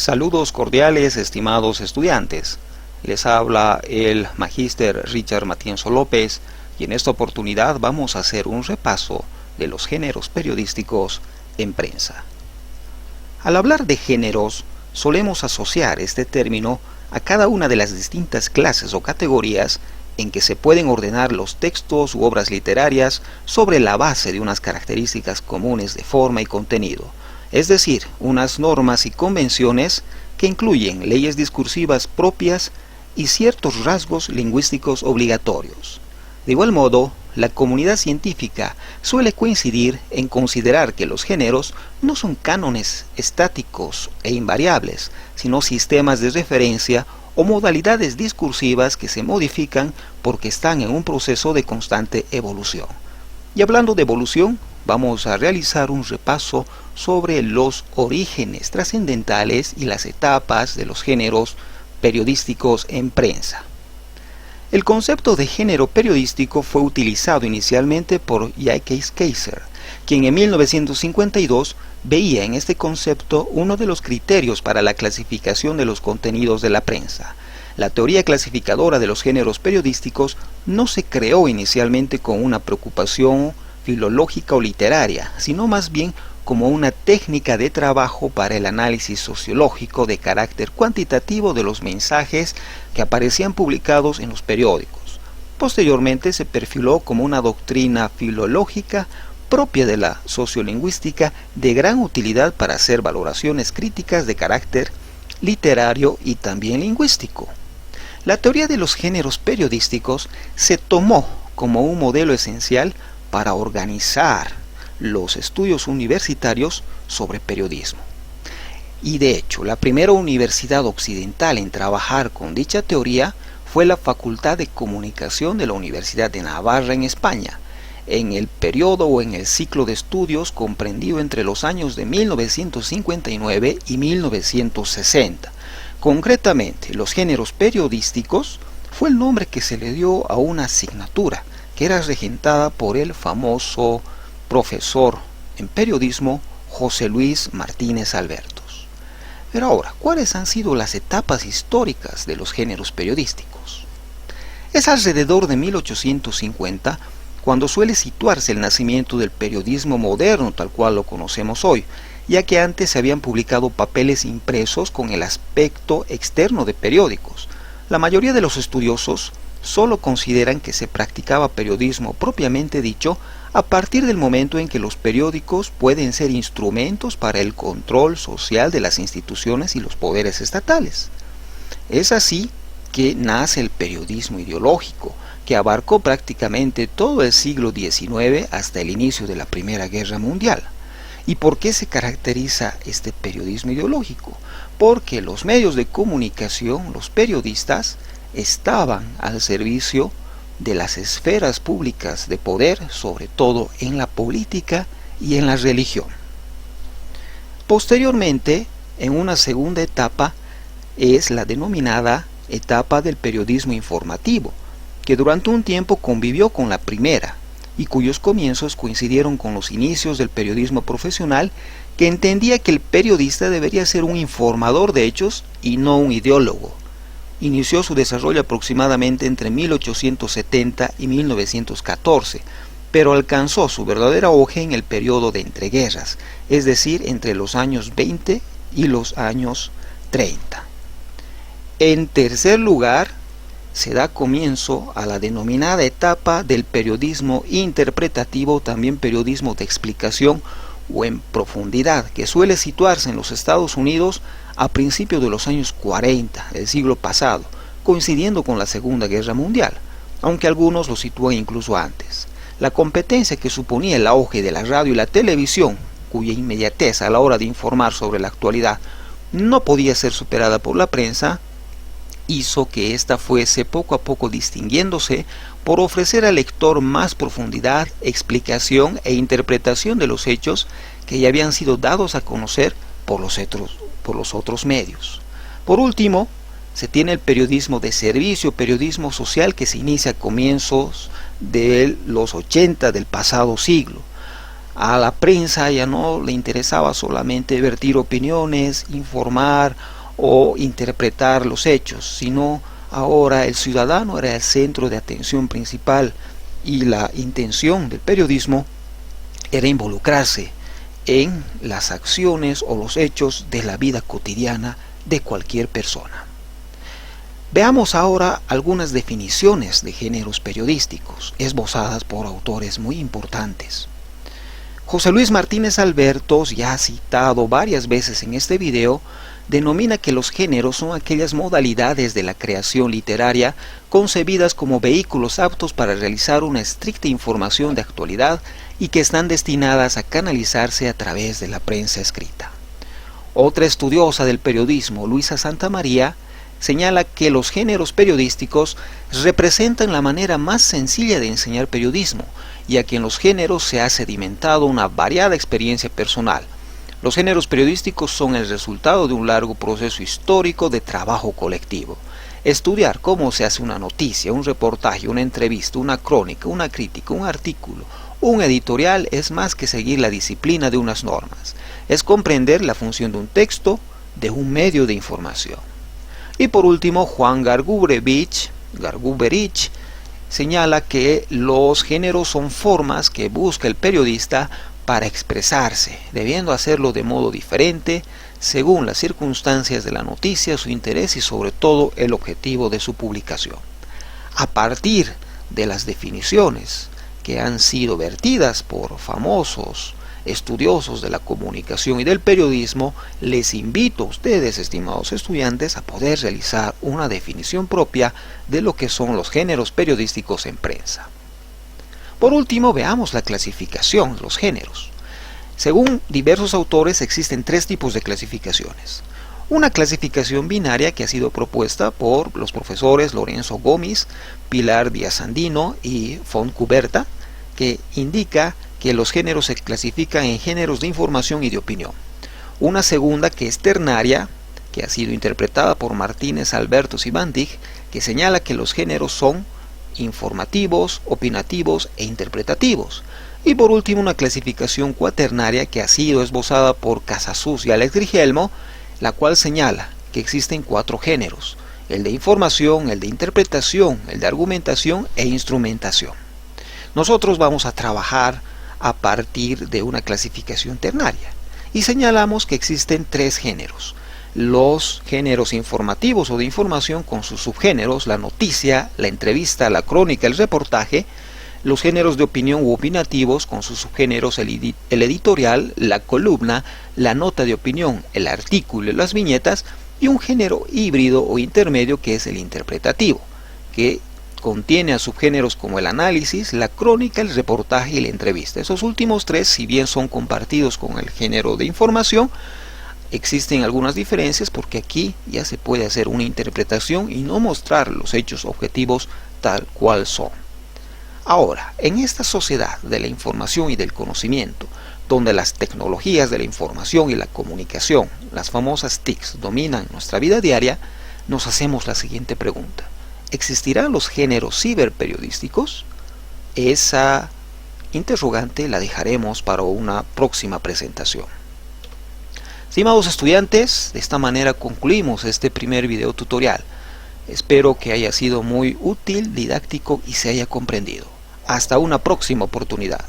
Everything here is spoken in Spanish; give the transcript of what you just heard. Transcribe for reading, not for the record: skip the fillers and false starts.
Saludos cordiales, estimados estudiantes. Les habla el magíster Richard Matienzo López y en esta oportunidad vamos a hacer un repaso de los géneros periodísticos en prensa. Al hablar de géneros, solemos asociar este término a cada una de las distintas clases o categorías en que se pueden ordenar los textos u obras literarias sobre la base de unas características comunes de forma y contenido, es decir, unas normas y convenciones que incluyen leyes discursivas propias y ciertos rasgos lingüísticos obligatorios. De igual modo, la comunidad científica suele coincidir en considerar que los géneros no son cánones estáticos e invariables, sino sistemas de referencia o modalidades discursivas que se modifican porque están en un proceso de constante evolución. Y hablando de evolución, vamos a realizar un repaso sobre los orígenes trascendentales y las etapas de los géneros periodísticos en prensa. El concepto de género periodístico fue utilizado inicialmente por Jacques Kaiser, quien en 1952 veía en este concepto uno de los criterios para la clasificación de los contenidos de la prensa. La teoría clasificadora de los géneros periodísticos no se creó inicialmente con una preocupación filológica o literaria, sino más bien como una técnica de trabajo para el análisis sociológico de carácter cuantitativo de los mensajes que aparecían publicados en los periódicos. Posteriormente se perfiló como una doctrina filológica propia de la sociolingüística de gran utilidad para hacer valoraciones críticas de carácter literario y también lingüístico. La teoría de los géneros periodísticos se tomó como un modelo esencial para organizar los estudios universitarios sobre periodismo. Y de hecho, la primera universidad occidental en trabajar con dicha teoría fue la Facultad de Comunicación de la Universidad de Navarra en España, en el periodo o en el ciclo de estudios comprendido entre los años de 1959 y 1960. Concretamente, los géneros periodísticos fue el nombre que se le dio a una asignatura que era regentada por el famoso profesor en periodismo José Luis Martínez Albertos. Pero ahora, ¿cuáles han sido las etapas históricas de los géneros periodísticos? Es alrededor de 1850 cuando suele situarse el nacimiento del periodismo moderno tal cual lo conocemos hoy, ya que antes se habían publicado papeles impresos con el aspecto externo de periódicos. La mayoría de los estudiosos solo consideran que se practicaba periodismo propiamente dicho a partir del momento en que los periódicos pueden ser instrumentos para el control social de las instituciones y los poderes estatales. Es así que nace el periodismo ideológico, que abarcó prácticamente todo el siglo XIX hasta el inicio de la Primera Guerra Mundial. ¿Y por qué se caracteriza este periodismo ideológico? Porque los medios de comunicación, los periodistas, estaban al servicio de las esferas públicas de poder, sobre todo en la política y en la religión. Posteriormente, en una segunda etapa, es la denominada etapa del periodismo informativo, que durante un tiempo convivió con la primera y cuyos comienzos coincidieron con los inicios del periodismo profesional, que entendía que el periodista debería ser un informador de hechos y no un ideólogo. Inició su desarrollo aproximadamente entre 1870 y 1914, pero alcanzó su verdadero auge en el periodo de entreguerras, es decir, entre los años 20 y los años 30. En tercer lugar, se da comienzo a la denominada etapa del periodismo interpretativo, también periodismo de explicación o en profundidad, que suele situarse en los Estados Unidos a principios de los años 40 del siglo pasado, coincidiendo con la Segunda Guerra Mundial, aunque algunos lo sitúan incluso antes. La competencia que suponía el auge de la radio y la televisión, cuya inmediatez a la hora de informar sobre la actualidad no podía ser superada por la prensa, hizo que ésta fuese poco a poco distinguiéndose por ofrecer al lector más profundidad, explicación e interpretación de los hechos que ya habían sido dados a conocer por los otros medios. Por último, se tiene el periodismo de servicio, periodismo social, que se inicia a comienzos de los 80 del pasado siglo. A la prensa ya no le interesaba solamente vertir opiniones, informar o interpretar los hechos, sino ahora el ciudadano era el centro de atención principal y la intención del periodismo era involucrarse en las acciones o los hechos de la vida cotidiana de cualquier persona. Veamos ahora algunas definiciones de géneros periodísticos, esbozadas por autores muy importantes. José Luis Martínez Albertos, ya citado varias veces en este video, denomina que los géneros son aquellas modalidades de la creación literaria concebidas como vehículos aptos para realizar una estricta información de actualidad y que están destinadas a canalizarse a través de la prensa escrita. Otra estudiosa del periodismo, Luisa Santamaría, señala que los géneros periodísticos representan la manera más sencilla de enseñar periodismo, ya que en los géneros se ha sedimentado una variada experiencia personal. Los géneros periodísticos son el resultado de un largo proceso histórico de trabajo colectivo. Estudiar cómo se hace una noticia, un reportaje, una entrevista, una crónica, una crítica, un artículo, un editorial es más que seguir la disciplina de unas normas. Es comprender la función de un texto, de un medio de información. Y por último, Juan Garguberich señala que los géneros son formas que busca el periodista para expresarse, debiendo hacerlo de modo diferente según las circunstancias de la noticia, su interés y sobre todo el objetivo de su publicación. A partir de las definiciones que han sido vertidas por famosos estudiosos de la comunicación y del periodismo, les invito a ustedes, estimados estudiantes, a poder realizar una definición propia de lo que son los géneros periodísticos en prensa. Por último, veamos la clasificación de los géneros. Según diversos autores, existen tres tipos de clasificaciones. Una clasificación binaria que ha sido propuesta por los profesores Lorenzo Gómez, Pilar Díaz Andino y Fontcuberta, que indica que los géneros se clasifican en géneros de información y de opinión. Una segunda que es ternaria, que ha sido interpretada por Martínez, Albertos y Van Dijk, que señala que los géneros son informativos, opinativos e interpretativos. Y por último, una clasificación cuaternaria que ha sido esbozada por Casasus y Alex Grigelmo, la cual señala que existen cuatro géneros: el de información, el de interpretación, el de argumentación e instrumentación. Nosotros vamos a trabajar a partir de una clasificación ternaria y señalamos que existen tres géneros: los géneros informativos o de información con sus subgéneros, la noticia, la entrevista, la crónica, el reportaje; los géneros de opinión u opinativos con sus subgéneros, el editorial, la columna, la nota de opinión, el artículo y las viñetas; y un género híbrido o intermedio que es el interpretativo, que contiene a subgéneros como el análisis, la crónica, el reportaje y la entrevista. Esos últimos tres, si bien son compartidos con el género de información, existen algunas diferencias porque aquí ya se puede hacer una interpretación y no mostrar los hechos objetivos tal cual son. Ahora, en esta sociedad de la información y del conocimiento, donde las tecnologías de la información y la comunicación, las famosas TICs, dominan nuestra vida diaria, nos hacemos la siguiente pregunta: ¿existirán los géneros ciberperiodísticos? Esa interrogante la dejaremos para una próxima presentación. Estimados estudiantes, de esta manera concluimos este primer video tutorial. Espero que haya sido muy útil, didáctico y se haya comprendido. Hasta una próxima oportunidad.